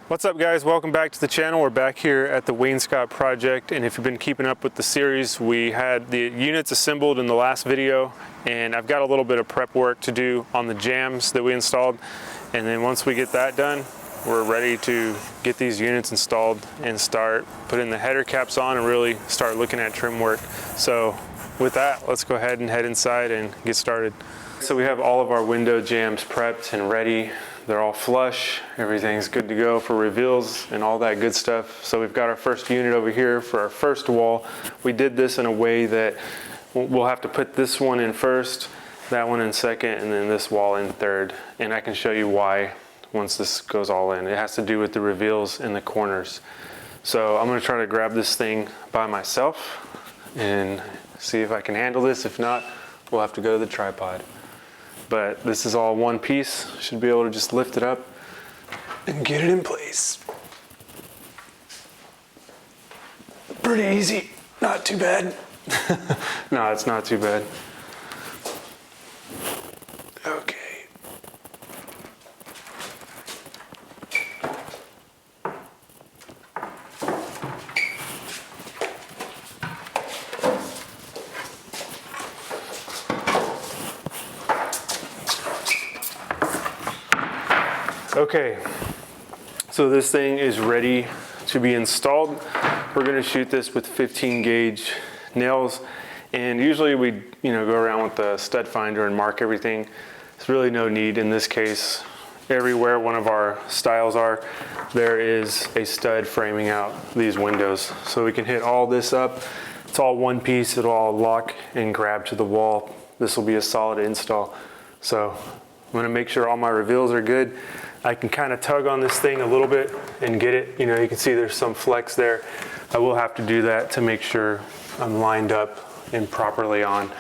What's up guys, welcome back to the channel. We're back here at the wainscot project, and if you've been keeping up with the series, we had the units assembled in the last video, and I've got a little bit of prep work to do on the jambs that we installed, and then once we get that done, we're ready to get these units installed and start putting the header caps on and really start looking at trim work. So with that, let's go ahead and head inside and get started. So we have all of our window jambs prepped and ready. They're all flush, everything's good to go for reveals and all that good stuff. So we've got our first unit over here for our first wall. We did this in a way that we'll have to put this one in first, that one in second, and then this wall in third. And I can show you why once this goes all in. It has to do with the reveals in the corners. So I'm gonna try to grab this thing by myself and see if I can handle this. If not, we'll have to go to the tripod. But this is all one piece. Should be able to just lift it up and get it in place. Pretty easy, not too bad. No, it's not too bad. Okay. Okay, so this thing is ready to be installed. We're gonna shoot this with 15 gauge nails, and usually we go around with the stud finder and mark everything. There's really no need in this case. Everywhere one of our stiles are, there is a stud framing out these windows. So we can hit all this up. It's all one piece, it'll all lock and grab to the wall. This will be a solid install. So I'm gonna make sure all my reveals are good. I can kind of tug on this thing a little bit and get it. You can see there's some flex there. I will have to do that to make sure I'm lined up and properly on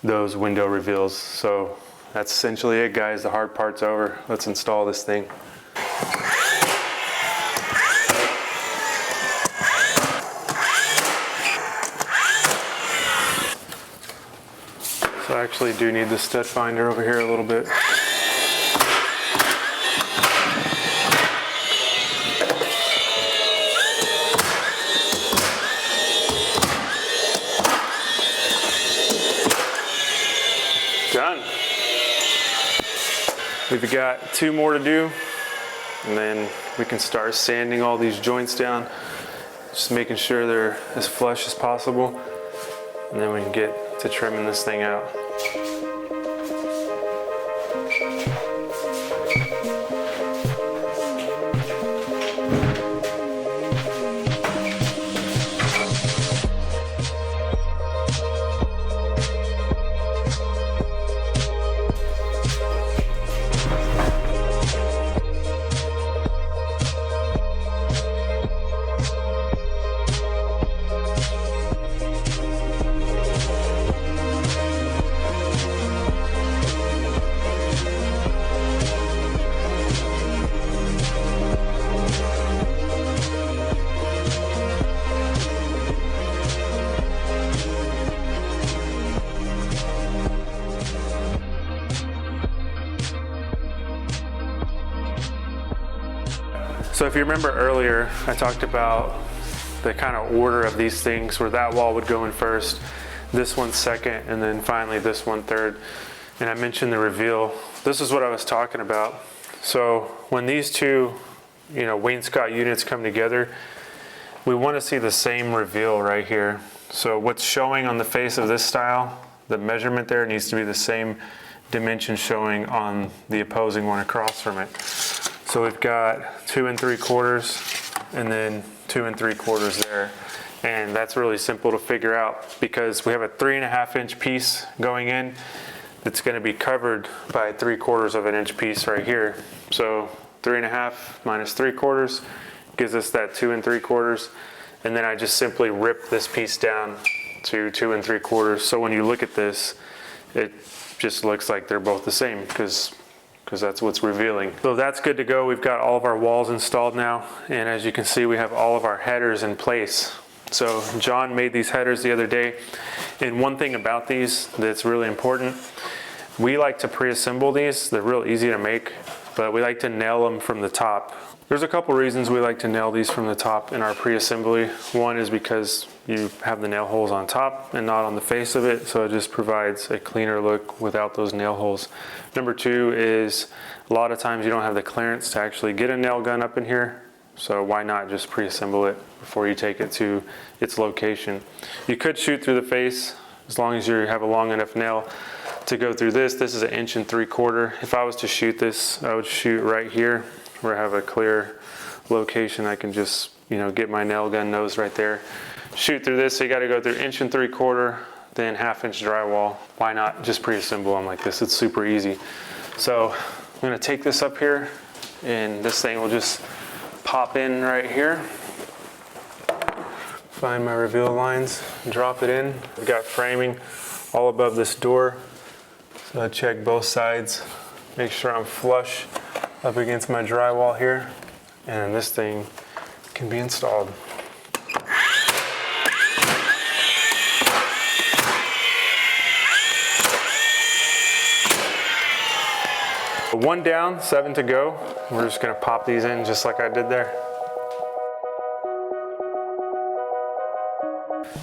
those window reveals. So that's essentially it, guys. The hard part's over. Let's install this thing. So I actually do need the stud finder over here a little bit. Done. We've got 2 more to do, and then we can start sanding all these joints down, just making sure they're as flush as possible, and then we can get to trimming this thing out. So if you remember earlier, I talked about the kind of order of these things, where that wall would go in first, this one second, and then finally this one third. And I mentioned the reveal. This is what I was talking about. So when these two, wainscot units come together, we want to see the same reveal right here. So what's showing on the face of this style, the measurement there needs to be the same dimension showing on the opposing one across from it. So we've got 2 3/4 and then 2 3/4 there. And that's really simple to figure out because we have a 3.5 inch piece going in that's going to be covered by 3/4 of an inch piece right here. So 3.5 minus 3/4 gives us that 2 3/4. And then I just simply rip this piece down to 2 3/4. So when you look at this, it just looks like they're both the same because that's what's revealing. So that's good to go. We've got all of our walls installed now, and as you can see, we have all of our headers in place. So John made these headers the other day, and one thing about these that's really important, we like to pre-assemble these. They're real easy to make. but we like to nail them from the top. There's a couple reasons we like to nail these from the top in our pre-assembly. One is because you have the nail holes on top and not on the face of it, so it just provides a cleaner look without those nail holes. Number two is a lot of times you don't have the clearance to actually get a nail gun up in here, so why not just pre-assemble it before you take it to its location. You could shoot through the face as long as you have a long enough nail to go through this. This is 1 3/4 inches. If I was to shoot this, I would shoot right here where I have a clear location. I can just, get my nail gun nose right there. Shoot through this, so you gotta go through 1 3/4 inches, then 1/2 inch drywall. Why not just pre-assemble them like this? It's super easy. So I'm gonna take this up here, and this thing will just pop in right here. Find my reveal lines, drop it in. I've got framing all above this door. So I check both sides, make sure I'm flush up against my drywall here, and this thing can be installed. One down, 7 to go. We're just gonna pop these in just like I did there.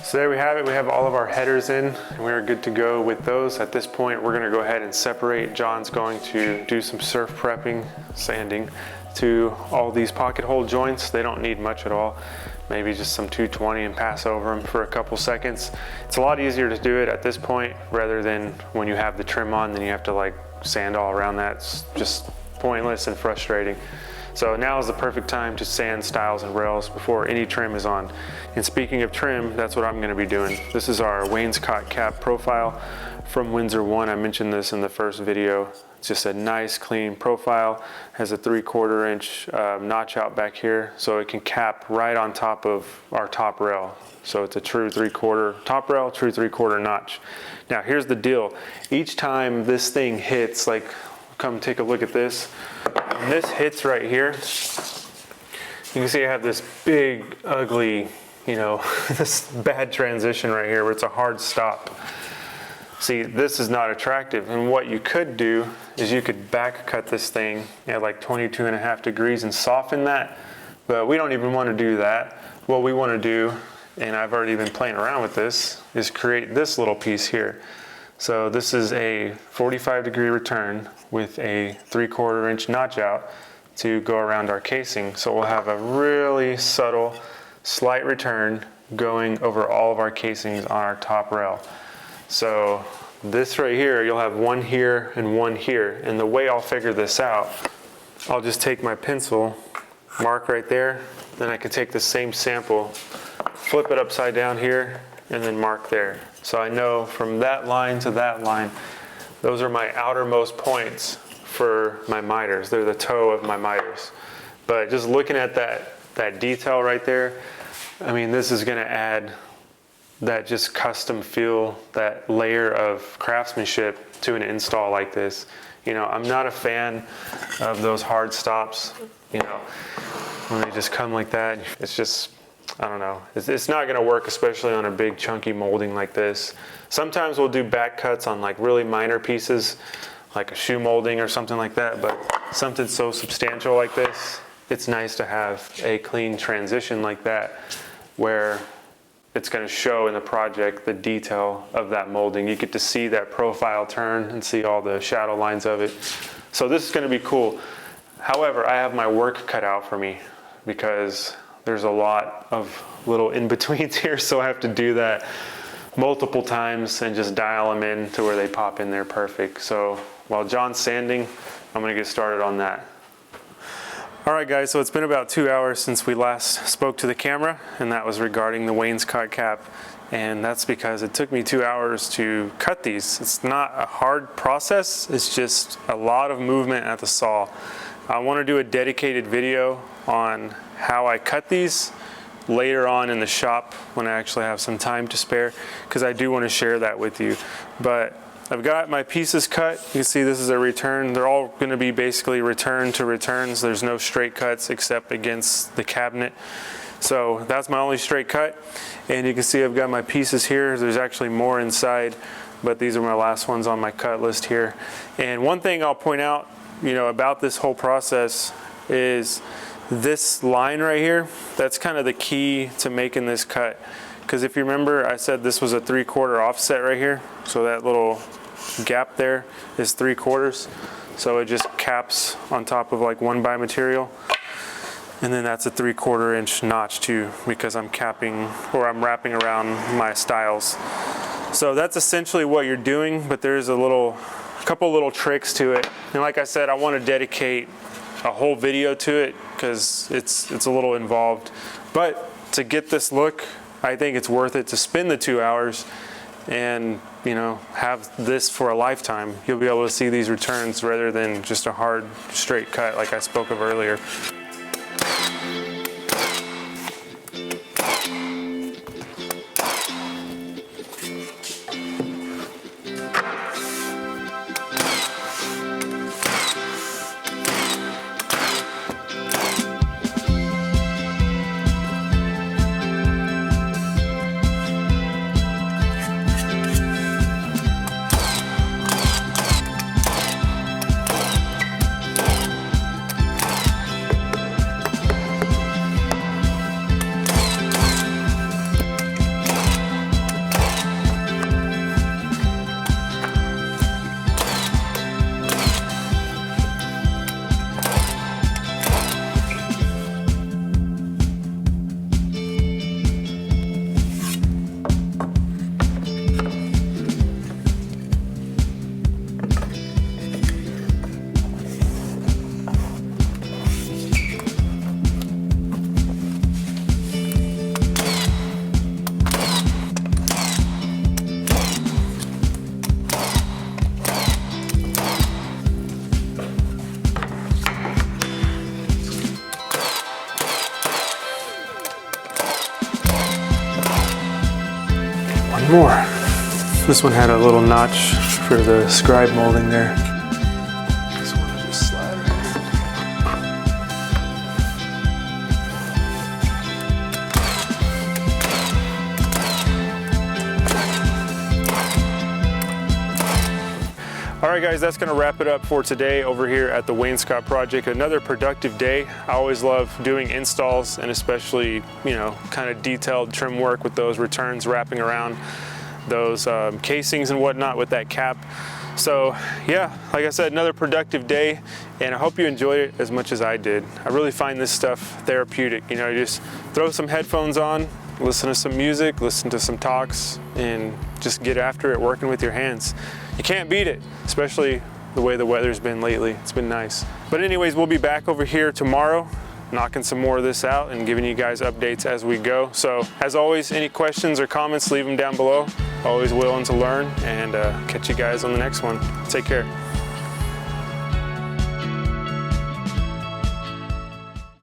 So there we have it. We have all of our headers in, and we are good to go with those. At this point, we're gonna go ahead and separate. John's going to do some surf prepping, sanding to all these pocket hole joints. They don't need much at all. Maybe just some 220 and pass over them for a couple seconds. It's a lot easier to do it at this point rather than when you have the trim on, then you have to sand all around that. It's just pointless and frustrating. So now is the perfect time to sand stiles and rails before any trim is on. And speaking of trim, that's what I'm gonna be doing. This is our wainscot cap profile from Windsor 1. I mentioned this in the first video. It's just a nice clean profile. Has a 3/4 inch notch out back here, so it can cap right on top of our top rail. So it's a true 3/4 top rail, true 3/4 notch. Now here's the deal. Each time this thing hits, come take a look at this. When this hits right here, you can see I have this big, ugly, this bad transition right here where it's a hard stop. See, this is not attractive. And what you could do is you could back cut this thing at 22.5 degrees and soften that. But we don't even want to do that. What we want to do, and I've already been playing around with this, is create this little piece here. So this is a 45-degree return with a 3/4 inch notch out to go around our casing. So we'll have a really subtle, slight return going over all of our casings on our top rail. So this right here, you'll have one here and one here. And the way I'll figure this out, I'll just take my pencil, mark right there, then I can take the same sample, flip it upside down here, and then mark there. So I know from that line to that line, those are my outermost points for my miters. They're the toe of my miters. But just looking at that detail right there, I mean, this is gonna add that just custom feel, that layer of craftsmanship to an install like this. I'm not a fan of those hard stops, when they just come like that. It's just, I don't know. It's not gonna work, especially on a big chunky molding like this. Sometimes we'll do back cuts on really minor pieces, like a shoe molding or something like that, but something so substantial like this, it's nice to have a clean transition like that where it's gonna show in the project the detail of that molding. You get to see that profile turn and see all the shadow lines of it. So this is gonna be cool. However, I have my work cut out for me because there's a lot of little in-betweens here, so I have to do that multiple times and just dial them in to where they pop in there perfect. So while John's sanding, I'm gonna get started on that. All right guys, so it's been about 2 hours since we last spoke to the camera, and that was regarding the wainscot cap. And that's because it took me 2 hours to cut these. It's not a hard process, it's just a lot of movement at the saw. I wanna do a dedicated video on how I cut these later on in the shop when I actually have some time to spare, because I do want to share that with you. But I've got my pieces cut. You can see this is a return. They're all going to be basically return to returns. There's no straight cuts except against the cabinet. So that's my only straight cut. And you can see I've got my pieces here. There's actually more inside, but these are my last ones on my cut list here. And one thing I'll point out, about this whole process is this line right here. That's kind of the key to making this cut. Because if you remember, I said this was a 3/4 offset right here. So that little gap there is 3/4. So it just caps on top of like 1x material. And then that's a 3/4 inch notch too, because I'm capping, or I'm wrapping around my stiles. So that's essentially what you're doing, but there's a couple little tricks to it. And like I said, I want to dedicate a whole video to it because it's a little involved. But to get this look, I think it's worth it to spend the 2 hours and have this for a lifetime. You'll be able to see these returns rather than just a hard straight cut like I spoke of earlier. More. This one had a little notch for the scribe molding there. This one will just slide right in. All right guys, that's gonna wrap it up for today over here at the wainscot project. Another productive day. I always love doing installs, and especially, kind of detailed trim work with those returns wrapping around those casings and whatnot with that cap. So yeah, like I said, another productive day, and I hope you enjoyed it as much as I did. I really find this stuff therapeutic. You just throw some headphones on, listen to some music, listen to some talks, and just get after it working with your hands. You can't beat it, especially the way the weather's been lately. It's been nice. But anyways, we'll be back over here tomorrow, knocking some more of this out and giving you guys updates as we go. So as always, any questions or comments, leave them down below. Always willing to learn, and catch you guys on the next one. Take care.